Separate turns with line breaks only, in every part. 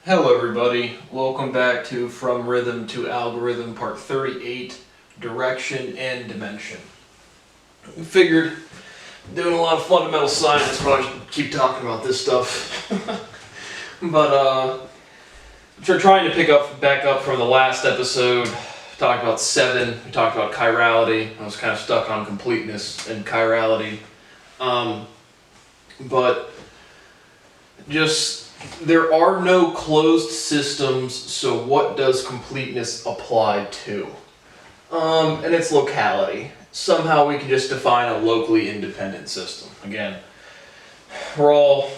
Hello everybody, welcome back to From Rhythm to Algorithm Part 38, Direction and Dimension. We figured doing a lot of fundamental science, probably should keep talking about this stuff. But we're trying to back up from the last episode. We talked about 7, we talked about chirality. I was kind of stuck on completeness and chirality. But just there are no closed systems, so what does completeness apply to? And it's locality. Somehow we can just define a locally independent system. Again, we're all,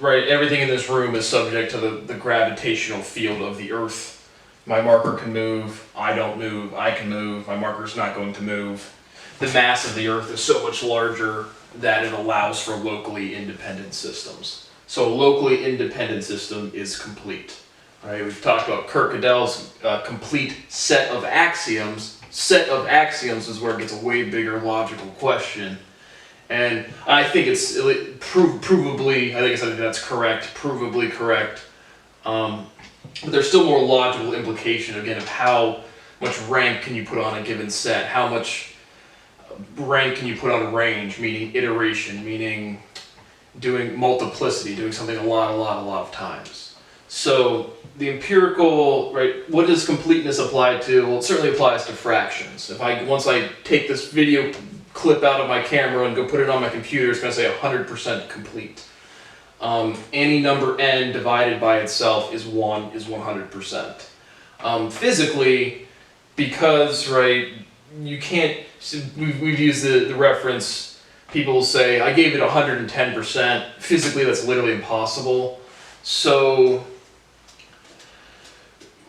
right, everything in this room is subject to the gravitational field of the Earth. My marker can move, I don't move, I can move, my marker's not going to move. The mass of the Earth is so much larger that it allows for locally independent systems. So a locally independent system is complete. All right, we've talked about Kierkegaard's complete set of axioms. Set of axioms is where it gets a way bigger logical question. And I think it's provably, I think that's correct, provably correct. But there's still more logical implication, again, of how much rank can you put on a given set, how much rank can you put on a range, meaning iteration, meaning doing multiplicity, doing something a lot of times. So the empirical, right, what does completeness apply to? Well, it certainly applies to fractions. Once I take this video clip out of my camera and go put it on my computer, it's going to say 100% complete. Any number n divided by itself is 100%. Physically, because, right, you can't, we've used the reference, people will say, I gave it 110%. Physically, that's literally impossible. So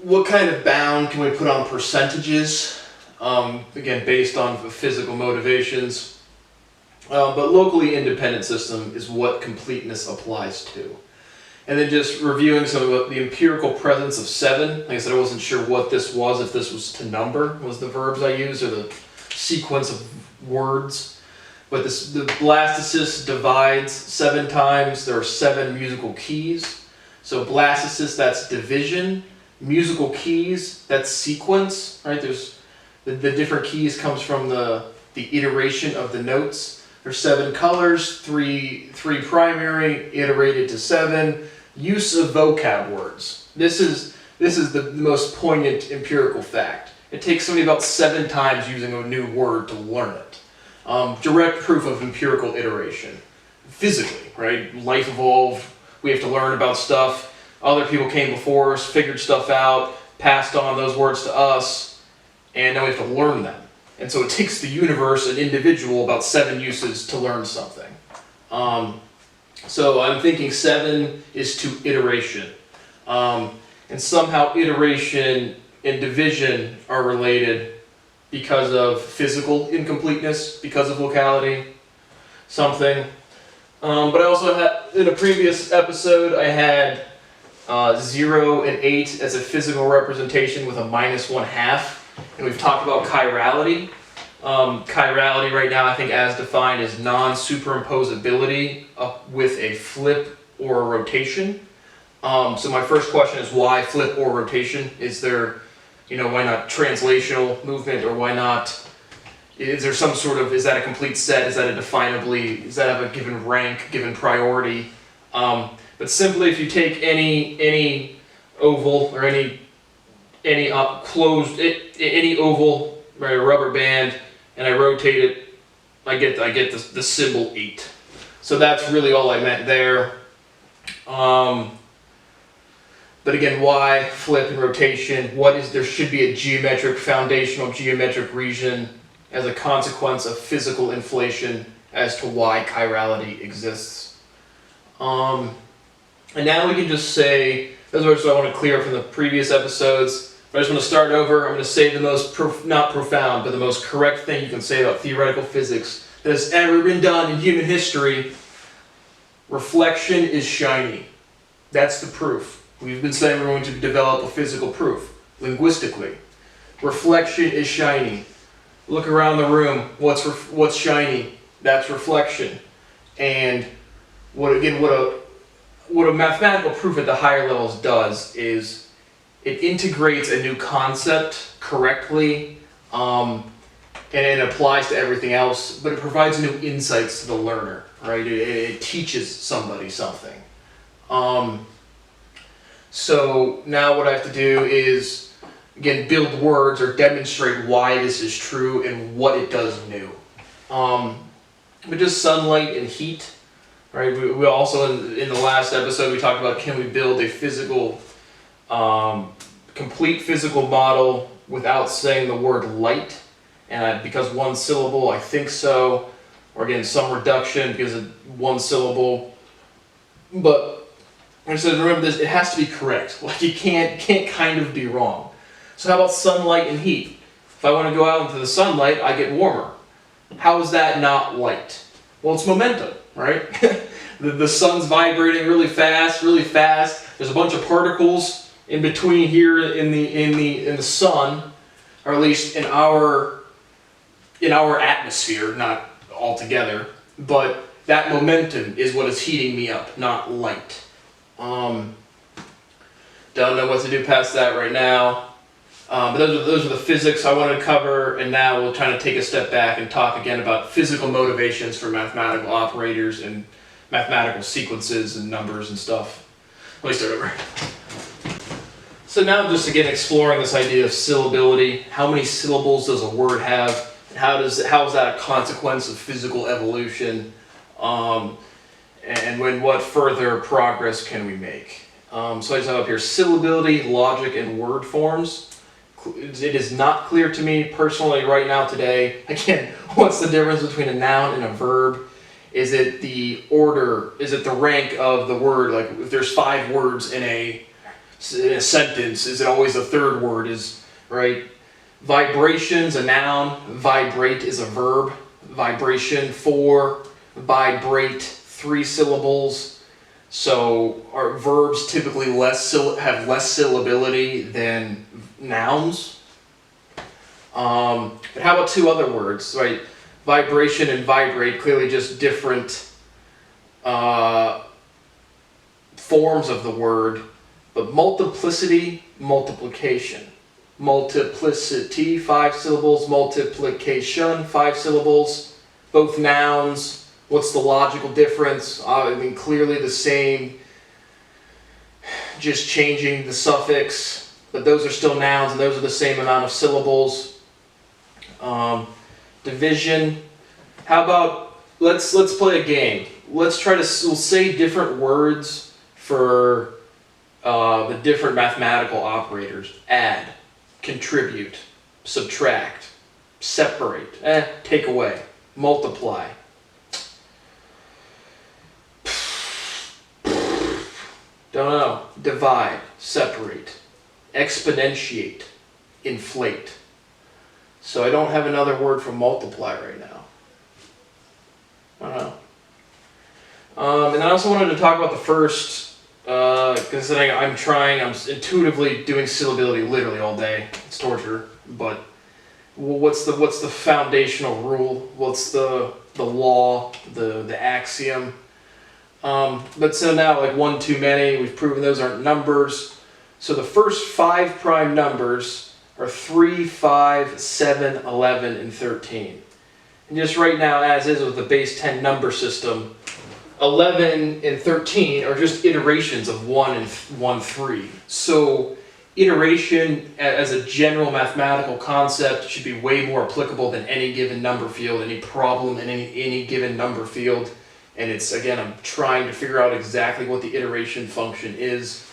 what kind of bound can we put on percentages? Again, based on physical motivations. But locally independent system is what completeness applies to. And then just reviewing some of the empirical presence of 7. Like I said, I wasn't sure what this was, if this was to number, was the verbs I used, or the sequence of words. But the blastocyst divides 7 times. There are 7 musical keys. So blastocyst, that's division. Musical keys, that's sequence. Right? There's the different keys comes from the iteration of the notes. There's 7 colors, 3 primary, iterated to 7. Use of vocab words. This is the most poignant empirical fact. It takes somebody about 7 times using a new word to learn it. Direct proof of empirical iteration. Physically, right? Life evolved, we have to learn about stuff. Other people came before us, figured stuff out, passed on those words to us, and now we have to learn them. And so it takes the universe, an individual, about 7 uses to learn something. So I'm thinking 7 is to iteration. And somehow iteration and division are related because of physical incompleteness, because of locality, something. But I also had, in a previous episode, I had 0 and 8 as a physical representation with a -1/2. And we've talked about chirality. Chirality right now, I think as defined, is non-superimposability with a flip or a rotation. So my first question is, why flip or rotation? Is there, why not translational movement, or why not, is there some sort of, is that a complete set, is that does that have a given rank, given priority? But simply, if you take any oval, or any oval, right, a rubber band, and I rotate it, I get the symbol 8. So that's really all I meant there. But again, why flip and rotation? There should be a foundational geometric region as a consequence of physical inflation as to why chirality exists. And now we can just say, that's what I want to clear up from the previous episodes. I just want to start over. I'm going to say the most, not profound, but the most correct thing you can say about theoretical physics that has ever been done in human history. Reflection is shiny. That's the proof. We've been saying we're going to develop a physical proof, linguistically. Reflection is shiny. Look around the room. What's shiny? That's reflection. And what a what a mathematical proof at the higher levels does is it integrates a new concept correctly, and it applies to everything else, but it provides new insights to the learner, right? It teaches somebody something. So now what I have to do is, again, build words or demonstrate why this is true and what it does new. But just sunlight and heat, right? We also, in the last episode, we talked about, can we build a physical, complete physical model without saying the word light? And because one syllable, I think so. Or again, some reduction because of one syllable. But I said, remember this, it has to be correct. Like, you can't kind of be wrong. So how about sunlight and heat? If I want to go out into the sunlight, I get warmer. How is that not light? Well, it's momentum, right? the sun's vibrating really fast. There's a bunch of particles in between here in the sun, or at least in our atmosphere, not altogether, but that momentum is what is heating me up, not light. Don't know what to do past that right now. But those are the physics I wanted to cover, and now we'll try to take a step back and talk again about physical motivations for mathematical operators and mathematical sequences and numbers and stuff. Let me start over. So now just again exploring this idea of syllability. How many syllables does a word have? How is that a consequence of physical evolution? And what further progress can we make? So I just have up here syllability, logic, and word forms. It is not clear to me personally right now today. Again, what's the difference between a noun and a verb? Is it the order? Is it the rank of the word? Like if there's 5 words in a sentence, is it always the third word? Is right? Vibration's a noun. Vibrate is a verb. Vibration 4. Vibrate 3 syllables. So our verbs typically have less syllability than nouns. But how about 2 other words, right? Vibration and vibrate, clearly just different forms of the word. But multiplicity, multiplication. Multiplicity, 5 syllables. Multiplication, 5 syllables. Both nouns. What's the logical difference? I mean, clearly the same, just changing the suffix, but those are still nouns and those are the same amount of syllables. Division. How about, let's play a game. We'll say different words for the different mathematical operators. Add, contribute, subtract, separate, take away, multiply. Don't know. Divide, separate, exponentiate, inflate. So I don't have another word for multiply right now. I don't know. And I also wanted to talk about the first, considering I'm intuitively doing syllability literally all day. It's torture, but what's the foundational rule? What's the law, the axiom? But so now, like 1 too many, we've proven those aren't numbers. So the first 5 prime numbers are 3, 5, 7, 11, and 13. And just right now, as is with the base 10 number system, 11 and 13 are just iterations of 1 and 1, 3. So iteration as a general mathematical concept should be way more applicable than any given number field, any problem in any given number field. And it's, again, I'm trying to figure out exactly what the iteration function is.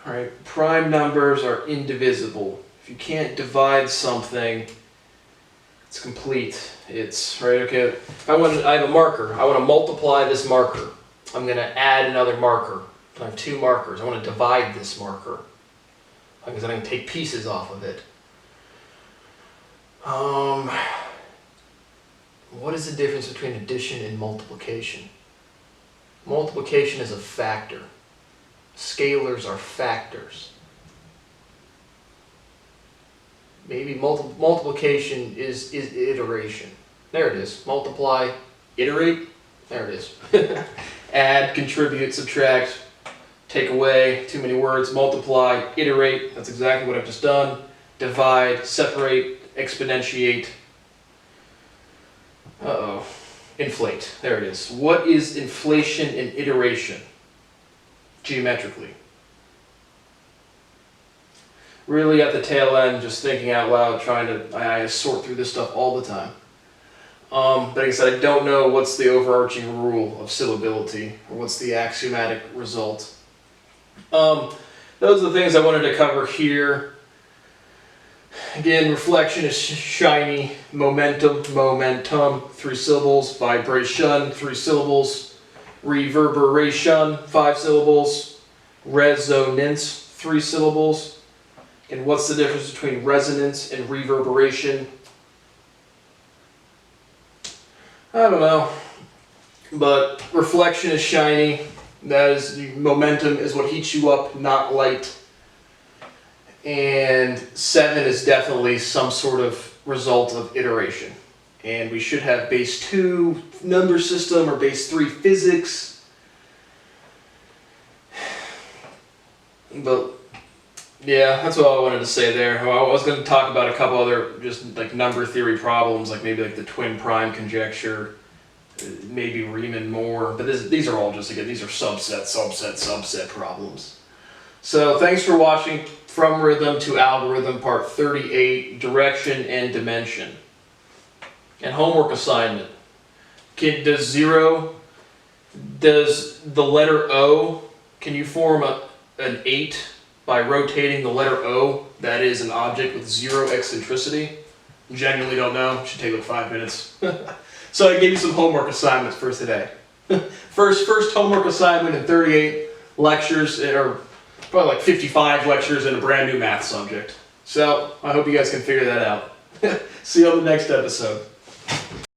Right, prime numbers are indivisible. If you can't divide something, it's complete. It's, right, okay, I have a marker. I want to multiply this marker. I'm going to add another marker. I have 2 markers. I want to divide this marker. Because then I can take pieces off of it. What is the difference between addition and multiplication? Multiplication is a factor. Scalars are factors. Maybe multiplication is iteration. There it is. Multiply, iterate. There it is. Add, contribute, subtract, take away, too many words, multiply, iterate. That's exactly what I've just done. Divide, separate, exponentiate. Inflate. There it is. What is inflation and iteration? Geometrically. Really at the tail end, just thinking out loud, trying to, I sort through this stuff all the time. But like I said, I don't know what's the overarching rule of syllability, or what's the axiomatic result. Those are the things I wanted to cover here. Again, reflection is shiny, momentum, 3 syllables, vibration, 3 syllables, reverberation, 5 syllables, resonance, 3 syllables. And what's the difference between resonance and reverberation? I don't know, but reflection is shiny. That is, momentum is what heats you up, not light. And 7 is definitely some sort of result of iteration. And we should have base 2 number system or base 3 physics. But yeah, that's what I wanted to say there. I was going to talk about a couple other just like number theory problems, like maybe like the twin prime conjecture, maybe Riemann-Moore. But these are all just, again, these are subset problems. So thanks for watching. From Rhythm to Algorithm, Part 38, Direction and Dimension. And homework assignment. Does the letter O, can you form an 8 by rotating the letter O, that is an object with 0 eccentricity? Genuinely don't know. Should take like 5 minutes. So I gave you some homework assignments for today. First homework assignment in 38 lectures, or probably like 55 lectures in a brand new math subject. So I hope you guys can figure that out. See you on the next episode.